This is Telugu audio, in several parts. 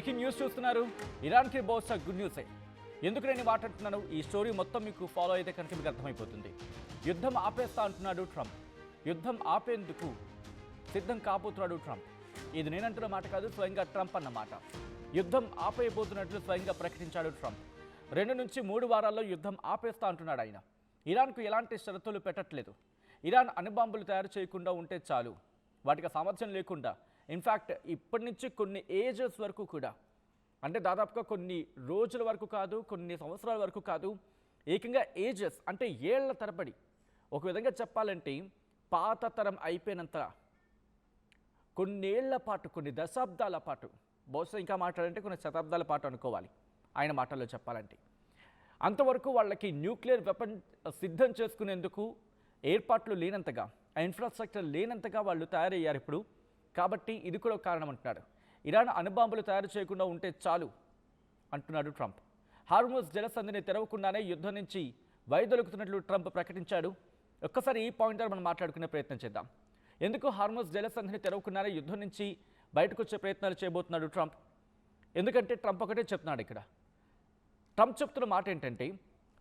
బ్రేకింగ్ న్యూస్ చూస్తున్నారు. ఇరాన్కి బహుశా గుడ్ న్యూసే. ఎందుకు నేను మాట్లాడుతున్నాను, ఈ స్టోరీ మొత్తం మీకు ఫాలో అయితే కనుక మీకు అర్థమైపోతుంది. యుద్ధం ఆపేస్తా అంటున్నాడు ట్రంప్. యుద్ధం ఆపేందుకు సిద్ధం కాబోతున్నాడు ట్రంప్. ఇది నేనంటున్న మాట కాదు, స్వయంగా ట్రంప్ అన్న మాట. యుద్ధం ఆపేయబోతున్నట్లు స్వయంగా ప్రకటించాడు ట్రంప్. 2 నుంచి 3 వారాల్లో యుద్ధం ఆపేస్తా అంటున్నాడు ఆయన. ఇరాన్కు ఎలాంటి షరతులు పెట్టట్లేదు. ఇరాన్ అణుబాంబులు తయారు చేయకుండా ఉంటే చాలు, వాటికి సామర్థ్యం లేకుండా, ఇన్ఫ్యాక్ట్ ఇప్పటి నుంచి కొన్ని ఏజెస్ వరకు కూడా, అంటే దాదాపుగా కొన్ని రోజుల వరకు కాదు, కొన్ని సంవత్సరాల వరకు కాదు, ఏకంగా ఏజెస్ అంటే ఏళ్ల తరబడి, ఒక విధంగా చెప్పాలంటే పాత తరం అయిపోయినంత కొన్నేళ్ల పాటు, కొన్ని దశాబ్దాల పాటు, బహుశా ఇంకా మాట్లాడంటే కొన్ని శతాబ్దాల పాటు అనుకోవాలి ఆయన మాటల్లో చెప్పాలంటే, అంతవరకు వాళ్ళకి న్యూక్లియర్ వెపన్ సిద్ధం చేసుకునేందుకు ఏర్పాట్లు లేనంతగా, ఆ ఇన్ఫ్రాస్ట్రక్చర్ లేనంతగా వాళ్ళు తయారయ్యారు ఇప్పుడు. కాబట్టి ఇది కూడా ఒక కారణం అంటున్నాడు. ఇరాన్ అణుబాంబులు తయారు చేయకుండా ఉంటే చాలు అంటున్నాడు ట్రంప్. హార్మోజ్ జలసంధిని తెరవకుండానే యుద్ధం నుంచి వైదొలుగుతున్నట్లు ట్రంప్ ప్రకటించాడు. ఒక్కసారి ఈ పాయింట్ మనం మాట్లాడుకునే ప్రయత్నం చేద్దాం. ఎందుకు హార్మోజ్ జలసంధిని తెరవకుండానే యుద్ధం నుంచి బయటకు వచ్చే ప్రయత్నాలు చేయబోతున్నాడు ట్రంప్? ఎందుకంటే ట్రంప్ ఒకటే చెప్తున్నాడు ఇక్కడ. ట్రంప్ చెప్తున్న మాట ఏంటంటే,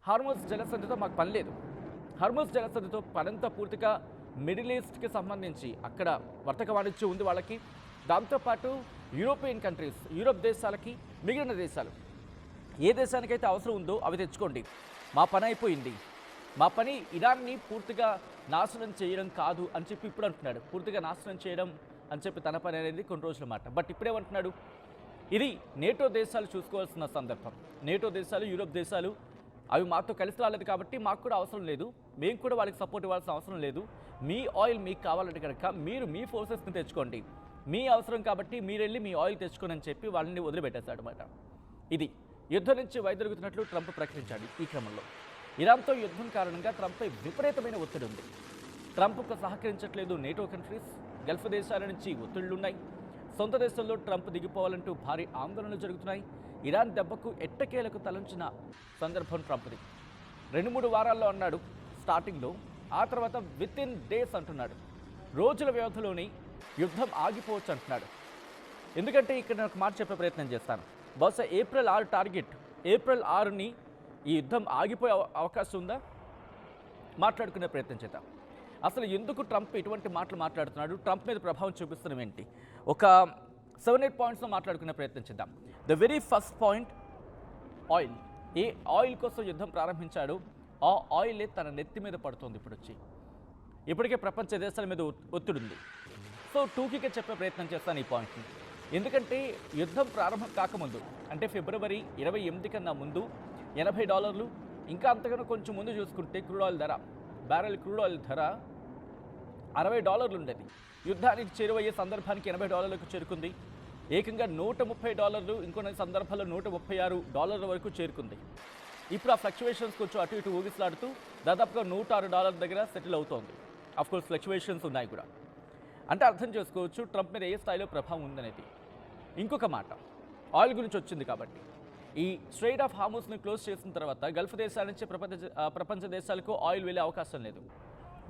హార్మోజ్ జలసంధితో మాకు పని లేదు. హార్మోజ్ జలసంధితో పనంతా పూర్తిగా మిడిల్ ఈస్ట్కి సంబంధించి అక్కడ వర్తక వాణిజ్యం ఉంది వాళ్ళకి. దాంతోపాటు యూరోపియన్ కంట్రీస్, యూరోప్ దేశాలకి, మిగిలిన దేశాలు ఏ దేశానికైతే అవసరం ఉందో అవి తెచ్చుకోండి, మా పని అయిపోయింది. మా పని ఇరాన్ని పూర్తిగా నాశనం చేయడం కాదు అని చెప్పి ఇప్పుడు అంటున్నాడు. పూర్తిగా నాశనం చేయడం అని చెప్పి తన పని అనేది కొన్ని రోజుల మాట. బట్ ఇప్పుడేమంటున్నాడు, ఇది నేటో దేశాలు చూసుకోవాల్సిన సందర్భం. నేటో దేశాలు, యూరోప్ దేశాలు అవి మాతో కలిసి రాలేదు కాబట్టి మాకు కూడా అవసరం లేదు, మేము కూడా వాళ్ళకి సపోర్ట్ ఇవ్వాల్సిన అవసరం లేదు. మీ ఆయిల్ మీకు కావాలంటే కనుక మీరు మీ ఫోర్సెస్ని తెచ్చుకోండి, మీ అవసరం కాబట్టి మీరు వెళ్ళి మీ ఆయిల్ తెచ్చుకోండి అని చెప్పి వాళ్ళని వదిలిపెట్టేశాడు అనమాట. ఇది యుద్ధం నుంచి వైదొలుగుతున్నట్లు ట్రంప్ ప్రకటించాడు. ఈ క్రమంలో ఇరాన్తో యుద్ధం కారణంగా ట్రంప్పై విపరీతమైన ఒత్తిడి ఉంది. ట్రంప్కు సహకరించట్లేదు నేటో కంట్రీస్, గల్ఫ్ దేశాల నుంచి ఒత్తిళ్లున్నాయి. సొంత దేశంలో ట్రంప్ దిగిపోవాలంటూ భారీ ఆందోళనలు జరుగుతున్నాయి. ఇరాన్ దెబ్బకు ఎట్టకేలకు తలంచిన సందర్భం ట్రంప్ది. 2-3 వారాల్లో అన్నాడు స్టార్టింగ్లో, ఆ తర్వాత విత్ ఇన్ డేస్ అంటున్నాడు. రోజుల వ్యవధిలోని యుద్ధం ఆగిపోవచ్చు అంటున్నాడు. ఎందుకంటే ఇక్కడ నాకు మాట చెప్పే ప్రయత్నం చేస్తాను. బహుశా ఏప్రిల్ 6 టార్గెట్. ఏప్రిల్ 6ని ఈ యుద్ధం ఆగిపోయే అవకాశం ఉందా? మాట్లాడుకునే ప్రయత్నం చేద్దాం. అసలు ఎందుకు ట్రంప్ ఇటువంటి మాటలు మాట్లాడుతున్నాడు, ట్రంప్ మీద ప్రభావం చూపిస్తున్నాం ఏంటి, ఒక 7-8 పాయింట్స్లో మాట్లాడుకునే ప్రయత్నం చేద్దాం. The very first point, oil. A oil కోసం యుద్ధం ప్రారంభించాడు, ఆ ఆయిలే తన నెత్తి మీద పడుతుంది ఇప్పుడు వచ్చి. ఇప్పటికే ప్రపంచ దేశాల మీద ఒత్తిడి ఉంది. సో టూకీగా చెప్పే ప్రయత్నం చేస్తాను ఈ పాయింట్ని. ఎందుకంటే యుద్ధం ప్రారంభం కాకముందు, అంటే ఫిబ్రవరి 28 కన్నా ముందు $80, ఇంకా అంతకన్నా కొంచెం ముందు చూసుకుంటే క్రూడ్ ఆయిల్ ధర, బ్యారెల్ క్రూడ్ ఆయిల్ ధర $60 ఉండేది. యుద్ధానికి చేరువయ్యే సందర్భానికి $80కు చేరుకుంది. ఏకంగా $130, ఇంకొన్ని సందర్భాల్లో $136 వరకు చేరుకుంది. ఇప్పుడు ఆ ఫ్లక్చువేషన్స్ కొంచెం అటు ఇటు ఊగిసలాడుతూ దాదాపుగా $106 దగ్గర సెటిల్ అవుతోంది. అఫ్కోర్స్ ఫ్లక్చువేషన్స్ ఉన్నాయి కూడా. అంటే అర్థం చేసుకోవచ్చు ట్రంప్ మీద ఏ స్థాయిలో ప్రభావం ఉందనేది. ఇంకొక మాట, ఆయిల్ గురించి వచ్చింది కాబట్టి, ఈ స్ట్రెయిట్ ఆఫ్ హార్మూజ్ని క్లోజ్ చేసిన తర్వాత గల్ఫ్ దేశాల నుంచి ప్రపంచ దేశాలకు ఆయిల్ వెళ్ళే అవకాశం లేదు.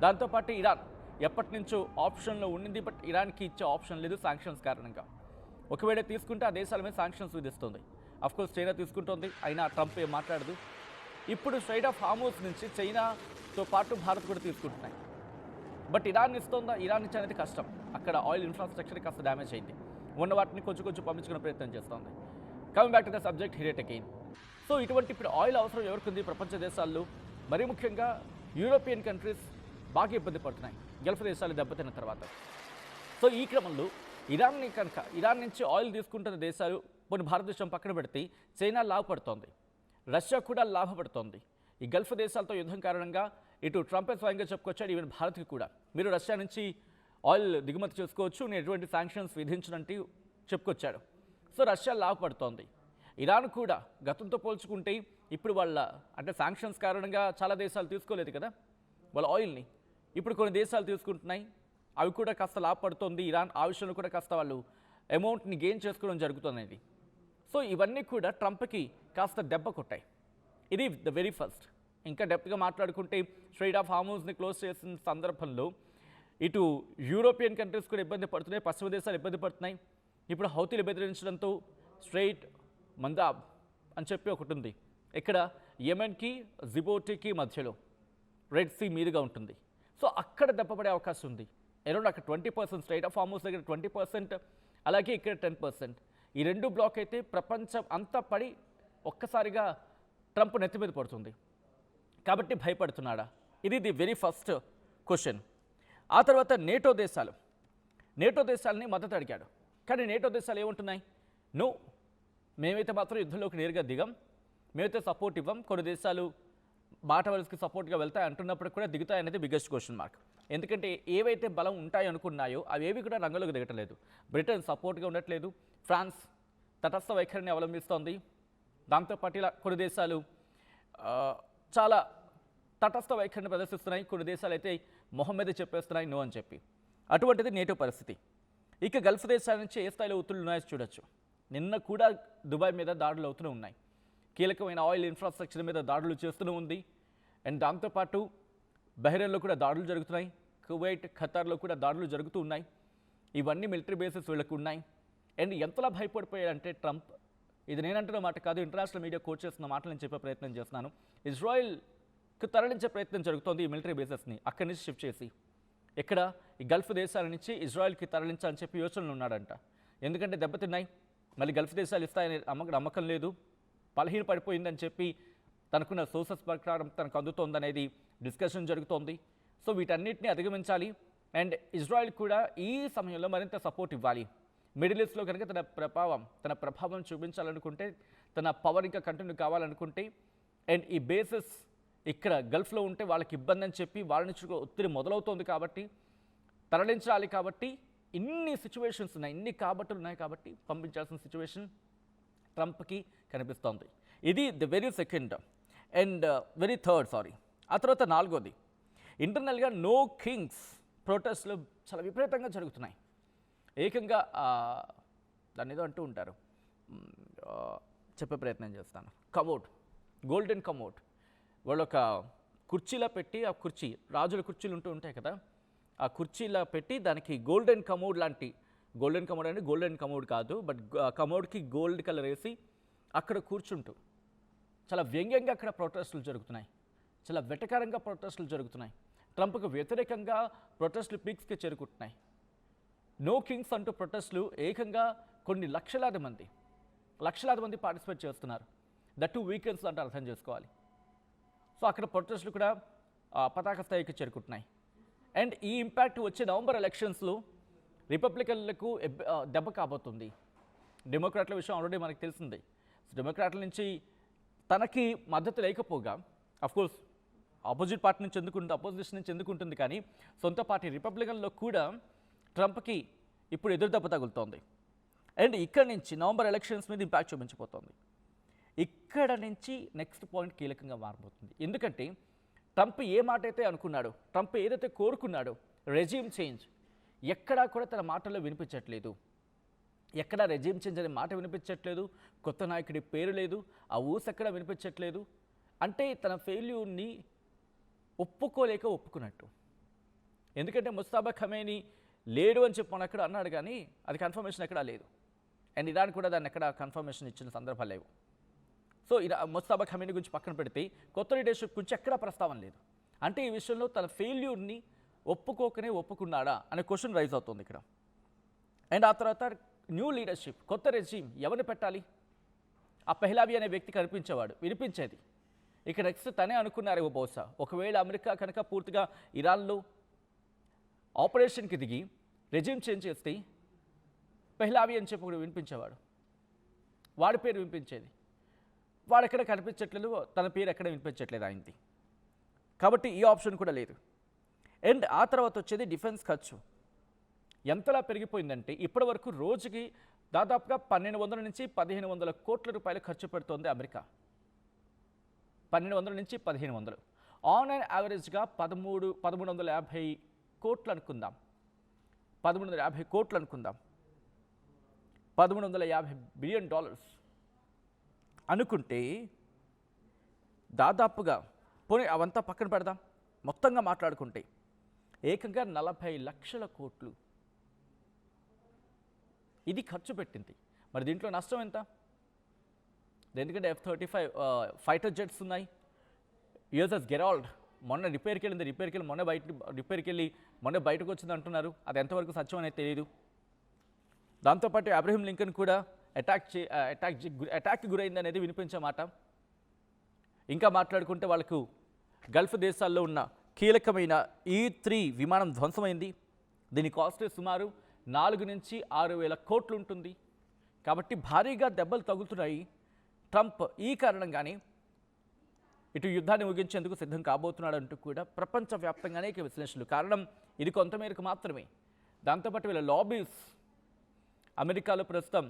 దాంతోపాటు ఇరాన్ ఎప్పటి నుంచో ఆప్షన్లో ఉండింది, బట్ ఇరాన్కి ఇచ్చే ఆప్షన్ లేదు శాంక్షన్స్ కారణంగా. ఒకవేళ తీసుకుంటే ఆ దేశాల మీద శాంక్షన్స్ విధిస్తుంది. అఫ్కోర్స్ చైనా తీసుకుంటుంది, అయినా ట్రంప్ ఏం మాట్లాడదు. ఇప్పుడు స్ట్రెయిట్ ఆఫ్ హార్మూజ్ నుంచి చైనాతో పాటు భారత్ కూడా తీసుకుంటున్నాయి. బట్ ఇరాన్ ఇస్తుందా? ఇరాన్ నుంచి అనేది కష్టం. అక్కడ ఆయిల్ ఇన్ఫ్రాస్ట్రక్చర్ కాస్త డ్యామేజ్ అయింది. ఉన్న వాటిని కొంచెం పంపించుకునే ప్రయత్నం చేస్తుంది. Coming back to the subject here again. So ఇటువంటి ఇప్పుడు ఆయిల్ అవసరం ఎవరికి ఉంది ప్రపంచ దేశాల్లో? మరీ ముఖ్యంగా యూరోపియన్ కంట్రీస్ బాగా ఇబ్బంది పడుతున్నాయి గల్ఫ్ దేశాలు దెబ్బతిన్న తర్వాత. సో ఈ క్రమంలో ఇరాన్ నుంచి ఆయిల్ తీసుకుంటున్న దేశాలు, కొన్ని భారతదేశం పక్కన పెడితే చైనా లాభపడుతోంది, రష్యా కూడా లాభపడుతోంది. ఈ గల్ఫ్ దేశాలతో యుద్ధం కారణంగా ఇటు ట్రంప్ స్వయంగా చెప్పుకొచ్చాడు, ఈవెన్ భారత్కి కూడా మీరు రష్యా నుంచి ఆయిల్ దిగుమతి చేసుకోవచ్చు, నేను ఎటువంటి శాంక్షన్స్ విధించినట్టు చెప్పుకొచ్చాడు. So Russia లాభపడుతోంది. ఇరాన్ కూడా గతంతో పోల్చుకుంటే ఇప్పుడు వాళ్ళ అంటే శాంక్షన్స్ కారణంగా చాలా దేశాలు తీసుకోలేదు కదా వాళ్ళ ఆయిల్ని, ఇప్పుడు కొన్ని దేశాలు తీసుకుంటున్నాయి, అవి కూడా కాస్త లాభపడుతోంది. ఇరాన్ ఆ విషయంలో కూడా కాస్త వాళ్ళు అమౌంట్ని గెయిన్ చేసుకోవడం జరుగుతున్నది. సో ఇవన్నీ కూడా ట్రంప్కి కాస్త దెబ్బ కొట్టాయి. ఇది ద వెరీ ఫస్ట్. ఇంకా డెప్త్గా మాట్లాడుకుంటే స్ట్రెయిట్ ఆఫ్ హార్మూజ్ని క్లోజ్ చేసిన సందర్భంలో ఇటు యూరోపియన్ కంట్రీస్ కూడా ఇబ్బంది పడుతున్నాయి, పశ్చిమ దేశాలు ఇబ్బంది పడుతున్నాయి. ఇప్పుడు హౌతీలు బెదిరించడంతో స్ట్రెయిట్ మందాబ్ అని చెప్పి ఒకటి ఉంది. ఇక్కడ యెమెన్కి జిబోటికి మధ్యలో రెడ్ సీ మీదుగా ఉంటుంది. సో అక్కడ దెబ్బపడే అవకాశం ఉంది. అరౌండ్ అక్కడ 20% స్ట్రెయిట్ ఆఫ్ హార్మోస్ దగ్గర 20%, అలాగే ఇక్కడ 10%. ఈ రెండు బ్లాక్ అయితే ప్రపంచం అంతా పడి ఒక్కసారిగా ట్రంప్ నెత్తి మీద పడుతుంది. కాబట్టి భయపడుతున్నాడా? ఇది ది వెరీ ఫస్ట్ క్వశ్చన్. ఆ తర్వాత నేటో దేశాలని మద్దతు అడిగాడు. కానీ నేటో దేశాలు ఏమంటున్నాయి? నో, మేమైతే మాత్రం యుద్ధంలోకి నేరుగా దిగం, మేమైతే సపోర్ట్ ఇవ్వం, కొన్ని దేశాలు బాట వలసకి సపోర్ట్గా వెళ్తాయి అంటున్నప్పుడు కూడా దిగుతాయి అనేది బిగ్గెస్ట్ క్వశ్చన్ మార్క్. ఎందుకంటే ఏవైతే బలం ఉంటాయి అనుకున్నాయో అవేవి కూడా రంగంలోకి దిగటలేదు. బ్రిటన్ సపోర్ట్గా ఉండట్లేదు, ఫ్రాన్స్ తటస్థ వైఖరిని అవలంబిస్తోంది. దాంతోపాటు ఇలా కొన్ని దేశాలు చాలా తటస్థ వైఖరిని ప్రదర్శిస్తున్నాయి, కొన్ని దేశాలు అయితే మొహం మీద చెప్పేస్తున్నాయి నో అని చెప్పి. అటువంటిది నేటో పరిస్థితి. ఇక గల్ఫ్ దేశాల నుంచి ఏ స్థాయిలో ఒత్తిళ్లు ఉన్నాయో చూడొచ్చు. నిన్న కూడా దుబాయ్ మీద దాడులు అవుతూనే ఉన్నాయి, కీలకమైన ఆయిల్ ఇన్ఫ్రాస్ట్రక్చర్ మీద దాడులు చేస్తూనే ఉంది. అండ్ దాంతోపాటు బహ్రెయిన్లో కూడా దాడులు జరుగుతున్నాయి, కువైట్ ఖతార్లో కూడా దాడులు జరుగుతూ ఉన్నాయి. ఇవన్నీ మిలిటరీ బేసెస్ వీళ్ళకు ఉన్నాయి. అండ్ ఎంతలా భయపడిపోయారంటే ట్రంప్, ఇది నేనంటున్న మాట కాదు, ఇంటర్నేషనల్ మీడియా కోట్ చేస్తున్న మాటలు నేను చెప్పే ప్రయత్నం చేస్తున్నాను. ఇజ్రాయెల్కి తరలించే ప్రయత్నం జరుగుతోంది ఈ మిలిటరీ బేసెస్ని అక్కడి నుంచి షిఫ్ట్ చేసి. ఇక్కడ ఈ గల్ఫ్ దేశాల నుంచి ఇజ్రాయెల్కి తరలించాలని చెప్పి యోచనలు ఉన్నాడంట. ఎందుకంటే దెబ్బతిన్నాయి, మళ్ళీ గల్ఫ్ దేశాలు ఇస్తాయని నమ్మకం లేదు, బలహీన పడిపోయిందని చెప్పి తనకున్న సోర్సెస్ ప్రకారం తనకు అందుతోందనేది డిస్కషన్ జరుగుతోంది. సో వీటన్నిటిని అధిగమించాలి. అండ్ ఇజ్రాయెల్ కూడా ఈ సమయంలో మరింత సపోర్ట్ ఇవ్వాలి. మిడిల్ ఈస్ట్లో కనుక తన ప్రభావం చూపించాలనుకుంటే, తన పవర్ ఇంకా కంటిన్యూ కావాలనుకుంటే, అండ్ ఈ బేసెస్ ఇక్కడ గల్ఫ్లో ఉంటే వాళ్ళకి ఇబ్బంది అని చెప్పి వాళ్ళ నుంచి ఒత్తిడి మొదలవుతోంది. కాబట్టి తరలించాలి. కాబట్టి ఇన్ని సిచ్యువేషన్స్ ఉన్నాయి, ఇన్ని కాబట్టులు ఉన్నాయి, కాబట్టి పంపించాల్సిన సిచ్యువేషన్ ట్రంప్కి కనిపిస్తోంది. ఇది the very second and very third ఆ తర్వాత నాలుగోది, ఇంటర్నల్గా నో కింగ్స్ ప్రొటెస్ట్లు చాలా విపరీతంగా జరుగుతున్నాయి. ఏకంగా దాన్ని ఏదో అంటూ ఉంటారు, చెప్పే ప్రయత్నం చేస్తాను. కమోడ్, గోల్డెన్ కమోడ్, వాళ్ళు ఒక కుర్చీలా పెట్టి, ఆ కుర్చీ రాజుల కుర్చీలు ఉంటాయి కదా, ఆ కుర్చీలా పెట్టి దానికి గోల్డెన్ కమోడ్ లాంటి, గోల్డెన్ కమోడ్ అంటే గోల్డెన్ కమోడ్ కాదు, బట్ కమోడ్కి గోల్డ్ కలర్ వేసి అక్కడ కూర్చుంటూ చాలా వ్యంగ్యంగా అక్కడ ప్రొటెస్టులు జరుగుతున్నాయి, చాలా వెటకారంగా ప్రొటెస్టులు జరుగుతున్నాయి. ట్రంప్కు వ్యతిరేకంగా ప్రొటెస్టులు పీక్స్కి చేరుకుంటున్నాయి. నో కింగ్స్ అంటూ ప్రొటెస్టులు ఏకంగా కొన్ని లక్షలాది మంది పార్టిసిపేట్ చేస్తున్నారు. దట్ 2 వీకెండ్స్ అంటే అర్థం చేసుకోవాలి. సో అక్కడ ప్రొటెస్టులు కూడా పతాక స్థాయికి చేరుకుంటున్నాయి. అండ్ ఈ ఇంపాక్ట్ వచ్చే నవంబర్ ఎలక్షన్స్లో రిపబ్లికన్లకు దెబ్బ కాబోతుంది. డెమోక్రాట్ల విషయం ఆల్రెడీ మనకు తెలిసిందే. డెమోక్రాట్ల నుంచి తనకి మద్దతు లేకపోగా, అఫ్కోర్స్ అపోజిషన్ నుంచి ఎందుకుంటుంది, కానీ సొంత పార్టీ రిపబ్లికన్లో కూడా ట్రంప్కి ఇప్పుడు ఎదురు దెబ్బ తగులుతోంది. అండ్ ఇక్కడ నుంచి నవంబర్ ఎలక్షన్స్ మీద ఇంపాక్ట్ చూపించబోతోంది. ఇక్కడ నుంచి నెక్స్ట్ పాయింట్ కీలకంగా మారబోతుంది. ఎందుకంటే ట్రంప్ ఏ మాట అయితే అనుకున్నాడో, ట్రంప్ ఏదైతే కోరుకున్నాడో, రెజ్యూమ్ చేంజ్ ఎక్కడా కూడా తన మాటల్లో వినిపించట్లేదు. ఎక్కడా రెజ్యూమ్ చేంజ్ అనే మాట వినిపించట్లేదు, కొత్త నాయకుడి పేరు లేదు, ఆ ఊస ఎక్కడా వినిపించట్లేదు. అంటే తన ఫెయిల్యూర్ని ఒప్పుకున్నట్టు. ఎందుకంటే ముస్తాబా ఖమేనీ లేడు అని చెప్పి అక్కడ అన్నాడు, కానీ అది కన్ఫర్మేషన్ ఎక్కడా లేదు. అండ్ ఇరాన్ కూడా దాన్ని ఎక్కడ కన్ఫర్మేషన్ ఇచ్చిన సందర్భాలు లేవు. సో ముస్తాబా ఖమేనీ గురించి పక్కన పెడితే కొత్త లీడర్షిప్ గురించి ఎక్కడా ప్రస్తావన లేదు. అంటే ఈ విషయంలో తన ఫెయిల్యూర్ని ఒప్పుకున్నాడా అనే క్వశ్చన్ రైజ్ అవుతుంది ఇక్కడ. అండ్ ఆ తర్వాత న్యూ లీడర్షిప్, కొత్త రెజ్యూమ్ ఎవరిని పెట్టాలి? ఆ పెహ్లావి అనే వ్యక్తి వినిపించేది. ఇక నెక్స్ట్ తనే అనుకున్నారేమో బహుశా, ఒకవేళ అమెరికా కనుక పూర్తిగా ఇరాన్లో ఆపరేషన్కి దిగి రెజ్యూమ్ చేంజ్ చేస్తే పెహ్లావి అని చెప్పి వినిపించేవాడు, వాడి పేరు వినిపించేది. వాడు ఎక్కడ కనిపించట్లేదు, తన పేరు ఎక్కడ వినిపించట్లేదు ఆయనది. కాబట్టి ఈ ఆప్షన్ కూడా లేదు. అండ్ ఆ తర్వాత వచ్చేది డిఫెన్స్ ఖర్చు ఎంతలా పెరిగిపోయిందంటే ఇప్పటి వరకు రోజుకి దాదాపుగా 1200 నుంచి 1500 కోట్ల రూపాయలు ఖర్చు పెడుతోంది అమెరికా. 1200 నుంచి 1500, ఆన్ అండ్ యావరేజ్గా 1350 కోట్లు అనుకుందాం, 1350 కోట్లు అనుకుందాం, $1150 బిలియన్ అనుకుంటే దాదాపుగా, పోనీ అవంతా పక్కన పెడదాం, మొత్తంగా మాట్లాడుకుంటే ఏకంగా 40 లక్షల కోట్లు ఇది ఖర్చు పెట్టింది. మరి దీంట్లో నష్టం ఎంత? ఎందుకంటే F-35 ఫైటర్ జెట్స్ ఉన్నాయి. యూఎస్ఎస్ గెరాల్డ్ మొన్న రిపేర్కి వెళ్ళి మొన్న బయటకు వచ్చింది అంటున్నారు. అది ఎంతవరకు సత్యం అనేది తెలియదు. దాంతోపాటు అబ్రహం లింకన్ కూడా అటాక్కి గురైంది అనేది వినిపించే మాట. ఇంకా మాట్లాడుకుంటే వాళ్ళకు గల్ఫ్ దేశాల్లో ఉన్న కీలకమైన E-3 విమానం ధ్వంసమైంది. దీని కాస్ట్ సుమారు 4 నుంచి 6,000 కోట్లు ఉంటుంది. కాబట్టి భారీగా దెబ్బలు తగులుతున్నాయి. ట్రంప్ ఈ కారణంగానే ఇటు యుద్ధాన్ని ముగించేందుకు సిద్ధం కాబోతున్నాడు అంటూ కూడా ప్రపంచవ్యాప్తంగా అనేక విశ్లేషణలు. కారణం ఇది కొంతమేరకు మాత్రమే. దాంతోపాటు వీళ్ళ లాబీస్ అమెరికాలో ప్రస్తుతం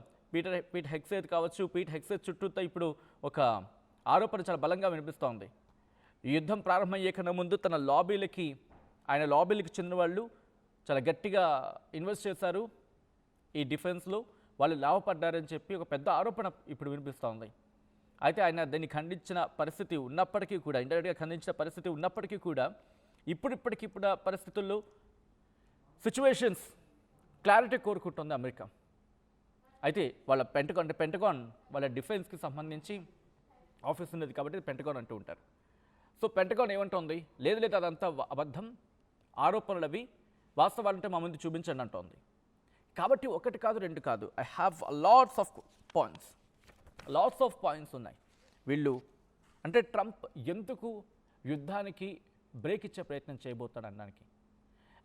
పీట్ హెగ్సేత్ కావచ్చు, పీట్ హెగ్సేత్ చుట్టూతో ఇప్పుడు ఒక ఆరోపణ చాలా బలంగా వినిపిస్తోంది. ఈ యుద్ధం ప్రారంభమయ్యే కన్నా ముందు ఆయన లాబీలకి చెందిన వాళ్ళు చాలా గట్టిగా ఇన్వెస్ట్ చేశారు ఈ డిఫెన్స్లో, వాళ్ళు లాభపడ్డారని చెప్పి ఒక పెద్ద ఆరోపణ ఇప్పుడు వినిపిస్తోంది. అయితే ఆయన దాన్ని ఖండించిన పరిస్థితి ఉన్నప్పటికీ కూడా, ఇండైరెక్ట్గా ఖండించిన పరిస్థితి ఉన్నప్పటికీ కూడా ఇప్పటికిప్పుడు పరిస్థితుల్లో సిచ్యువేషన్స్ క్లారిటీ కోరుకుంటుంది అమెరికా. అయితే వాళ్ళ పెంటగాన్ వాళ్ళ డిఫెన్స్కి సంబంధించి ఆఫీస్ ఉన్నది కాబట్టి పెంటగాన్ అంటూ ఉంటారు. సో పెంటగాన్ ఏమంటోంది, లేదు అదంతా అబద్ధం, ఆరోపణలు అవి, వాస్తవాలంటే మా ముందు చూపించండి అంటోంది. కాబట్టి ఒకటి కాదు రెండు కాదు, I have lots of points ఉన్నాయి. వీళ్ళు అంటే ట్రంప్ ఎందుకు యుద్ధానికి బ్రేక్ ఇచ్చే ప్రయత్నం చేయబోతాడు అనడానికి.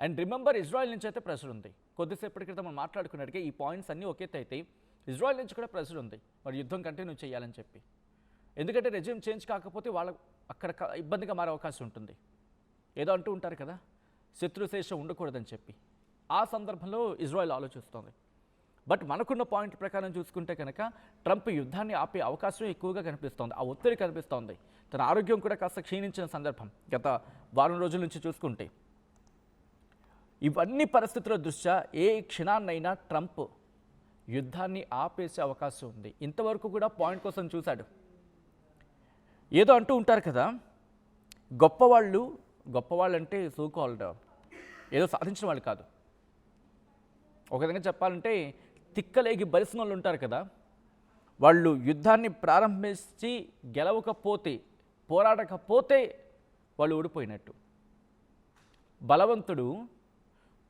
అండ్ రిమెంబర్, ఇజ్రాయెల్ నుంచి అయితే ప్రెషర్ ఉంది. కొద్దిసేపటి క్రితం మనం మాట్లాడుకున్నట్టుగా ఈ పాయింట్స్ అన్నీ ఒకే అయితే ఇజ్రాయెల్ నుంచి కూడా ప్రెషర్ ఉంది మరి యుద్ధం కంటిన్యూ చేయాలని చెప్పి. ఎందుకంటే రెజ్యూమ్ చేంజ్ కాకపోతే వాళ్ళ అక్కడ ఇబ్బందిగా మారే అవకాశం ఉంటుంది. ఏదో అంటూ ఉంటారు కదా, శత్రుశేషం ఉండకూడదని చెప్పి. ఆ సందర్భంలో ఇజ్రాయెల్ ఆలోచిస్తోంది. బట్ మనకున్న పాయింట్ ప్రకారం చూసుకుంటే కనుక ట్రంప్ యుద్ధాన్ని ఆపే అవకాశం ఎక్కువగా కనిపిస్తోంది. ఆ ఒత్తిడి కనిపిస్తోంది. తన ఆరోగ్యం కూడా కాస్త క్షీణించిన సందర్భం గత వారం రోజుల నుంచి చూసుకుంటే. ఇవన్నీ పరిస్థితుల దృష్ట్యా ఏ క్షణాన్నైనా ట్రంప్ యుద్ధాన్ని ఆపేసే అవకాశం ఉంది. ఇంతవరకు కూడా పాయింట్ కోసం చూశాడు. ఏదో అంటూ ఉంటారు కదా, గొప్పవాళ్ళు అంటే సోకాల్డ్ ఏదో సాధించిన వాళ్ళు కాదు. ఒక విధంగా చెప్పాలంటే తిక్కలేగి బలిసిన వాళ్ళు ఉంటారు కదా, వాళ్ళు యుద్ధాన్ని ప్రారంభించి గెలవకపోతే, పోరాడకపోతే వాళ్ళు ఓడిపోయినట్టు. బలవంతుడు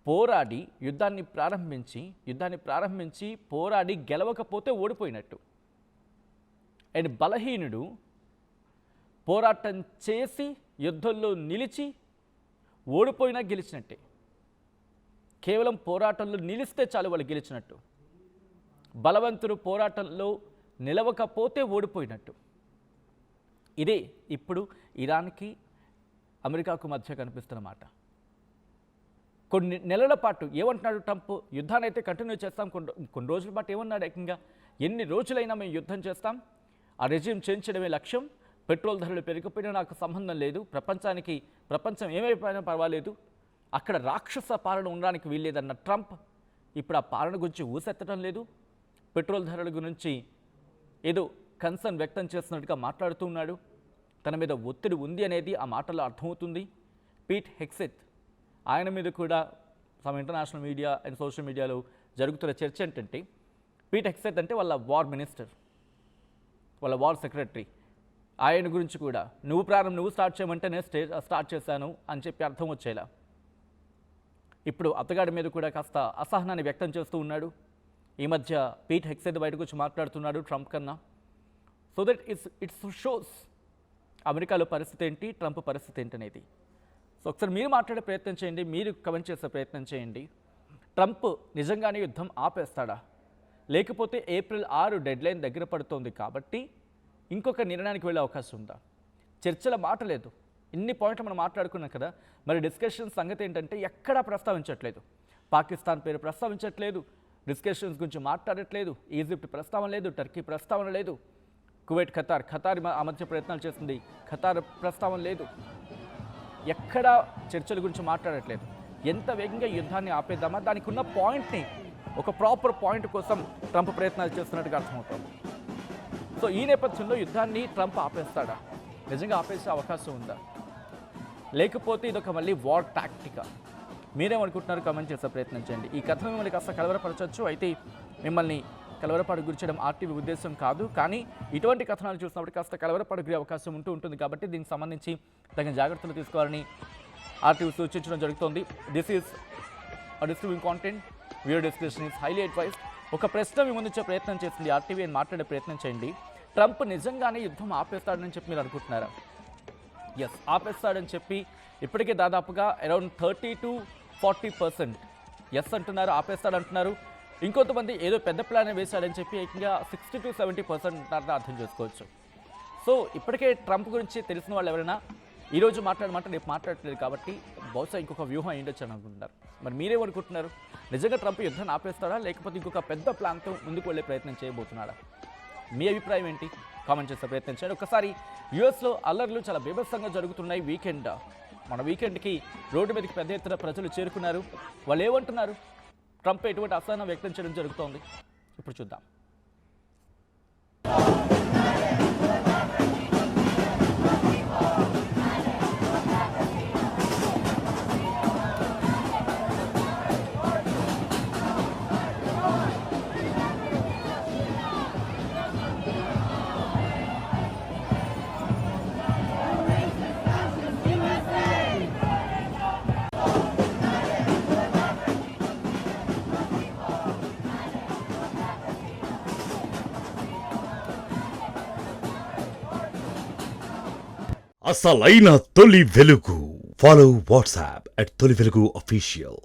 పోరాడి యుద్ధాన్ని ప్రారంభించి పోరాడి గెలవకపోతే ఓడిపోయినట్టు. అండ్ బలహీనుడు పోరాటం చేసి యుద్ధంలో నిలిచి ఓడిపోయినా గెలిచినట్టే. కేవలం పోరాటంలో నిలిస్తే చాలు వాళ్ళు గెలిచినట్టు. బలవంతుడు పోరాటంలో నిలవకపోతే ఓడిపోయినట్టు. ఇదే ఇప్పుడు ఇరాన్కి అమెరికాకు మధ్య కనిపిస్తున్నమాట. కొన్ని నెలల పాటు ఏమంటున్నాడు ట్రంప్, యుద్ధాన్ని అయితే కంటిన్యూ చేస్తాం, కొన్ని రోజుల పాటు ఏమన్నాడు ఏకంగా, ఎన్ని రోజులైనా మేము యుద్ధం చేస్తాం, ఆ రెజ్యూమ్ చేంజ్ చేయడమే లక్ష్యం, పెట్రోల్ ధరలు పెరిగిపోయినా నాకు సంబంధం లేదు, ప్రపంచం ఏమైపోయినా పర్వాలేదు, అక్కడ రాక్షస పాలన ఉండడానికి వీల్లేదన్న ట్రంప్ ఇప్పుడు ఆ పాలన గురించి ఊసెత్తడం లేదు. పెట్రోల్ ధరల గురించి ఏదో కన్సర్న్ వ్యక్తం చేస్తున్నట్టుగా మాట్లాడుతూ ఉన్నాడు. తన మీద ఒత్తిడి ఉంది అనేది ఆ మాటల్లో అర్థమవుతుంది. పీట్ హెగ్సేత్ ఆయన మీద కూడా some international media and social మీడియాలో జరుగుతున్న చర్చ ఏంటంటే, పీట్ హెగ్సేత్ అంటే వాళ్ళ వార్ మినిస్టర్, వాళ్ళ వార్ సెక్రటరీ. ఆయన గురించి కూడా నువ్వు స్టార్ట్ చేయమంటే నేను స్టార్ట్ చేశాను అని చెప్పి అర్థం వచ్చేలా ఇప్పుడు అత్తగాడి మీద కూడా కాస్త అసహనాన్ని వ్యక్తం చేస్తూ ఉన్నాడు. ఈ మధ్య పీట్ హెగ్సేత్ బయటకు వచ్చి మాట్లాడుతున్నాడు ట్రంప్ కన్నా. సో దట్ ఇట్స్ షోస్ అమెరికాలో పరిస్థితి ఏంటి, ట్రంప్ పరిస్థితి ఏంటనేది. సో ఒకసారి మీరు మాట్లాడే ప్రయత్నం చేయండి, మీరు కమెంట్ చేసే ప్రయత్నం చేయండి. ట్రంప్ నిజంగానే యుద్ధం ఆపేస్తాడా, లేకపోతే ఏప్రిల్ 6 డెడ్లైన్ దగ్గర పడుతోంది కాబట్టి ఇంకొక నిర్ణయానికి వెళ్ళే అవకాశం ఉందా? చర్చల మాట లేదు. ఇన్ని పాయింట్లు మనం మాట్లాడుకున్నాం కదా, మరి డిస్కషన్ సంగతి ఏంటంటే ఎక్కడా ప్రస్తావించట్లేదు. పాకిస్తాన్ పేరు ప్రస్తావించట్లేదు, డిస్కషన్స్ గురించి మాట్లాడట్లేదు, ఈజిప్ట్ ప్రస్తావన లేదు, టర్కీ ప్రస్తావన లేదు, కువైట్ ఖతార్ ఆ మధ్య ప్రయత్నాలు చేస్తుంది, ఖతార్ ప్రస్తావన లేదు. ఎక్కడా చర్చల గురించి మాట్లాడట్లేదు. ఎంత వేగంగా యుద్ధాన్ని ఆపేద్దామా, దానికి ఉన్న పాయింట్ని ఒక ప్రాపర్ పాయింట్ కోసం ట్రంప్ ప్రయత్నాలు చేస్తున్నట్టుగా అర్థమవుతుంది. సో ఈ నేపథ్యంలో యుద్ధాన్ని ట్రంప్ ఆపేస్తాడా, నిజంగా ఆపేసే అవకాశం ఉందా, లేకపోతే ఇదొక మళ్ళీ వార్ టాక్టికా? మీరేమనుకుంటున్నారు? కమెంట్ చేసే ప్రయత్నం చేయండి. ఈ కథ మిమ్మల్ని కాస్త కలవరపరచవచ్చు, అయితే మిమ్మల్ని కలవరపాటు గురి చేయడం ఆర్టీవీ ఉద్దేశం కాదు. కానీ ఇటువంటి కథనాలు చూసినప్పుడు కాస్త కలవరపాటు గురే అవకాశం ఉంటుంది కాబట్టి దీనికి సంబంధించి తగిన జాగ్రత్తలు తీసుకోవాలని ఆర్టీవీ సూచించడం జరుగుతోంది. This is distributing content, viewer description is highly advised. ఒక ప్రశ్న మీ ముందుంచే ప్రయత్నం చేసింది ఆర్టీవీ అని మాట్లాడే ప్రయత్నం చేయండి. ట్రంప్ నిజంగానే యుద్ధం ఆపేస్తాడని చెప్పి మీరు అనుకుంటున్నారా? ఎస్, ఆపేస్తాడని చెప్పి ఇప్పటికే దాదాపుగా అరౌండ్ 30 to 40% ఎస్ అంటున్నారు, ఆపేస్తాడంటున్నారు. ఇంకొంతమంది ఏదో పెద్ద ప్లాన్ వేశాడని చెప్పి ఏకంగా 60 to 70% అంటారని అర్థం చేసుకోవచ్చు. సో ఇప్పటికే ట్రంప్ గురించి తెలిసిన వాళ్ళు ఎవరైనా ఈరోజు మాట్లాడమంటే రేపు మాట్లాడట్లేదు కాబట్టి బహుశా ఇంకొక వ్యూహం అయ్యుండొచ్చు అని అనుకుంటున్నారు. మరి మీరేమనుకుంటున్నారు? నిజంగా ట్రంప్ యుద్ధాన్ని ఆపేస్తాడా లేకపోతే ఇంకొక పెద్ద ప్లాన్తో ముందుకు వెళ్ళే ప్రయత్నం చేయబోతున్నాడా? మీ అభిప్రాయం ఏంటి? కామెంట్ చేసే ప్రయత్నం చేయండి. ఒకసారి యూఎస్లో అల్లర్లు చాలా బీభత్సంగా జరుగుతున్నాయి. మన వీకెండ్కి రోడ్డు మీదకి పెద్ద ఎత్తున ప్రజలు చేరుకున్నారు. వాళ్ళు ఏమంటున్నారు? ట్రంప్ ఎటువంటి అసహనం వ్యక్తం చేయడం జరుగుతోంది, ఇప్పుడు చూద్దాం. అసలైన తొలి వెలుగు. ఫాలో వాట్సాప్ @తొలి వెలుగు official.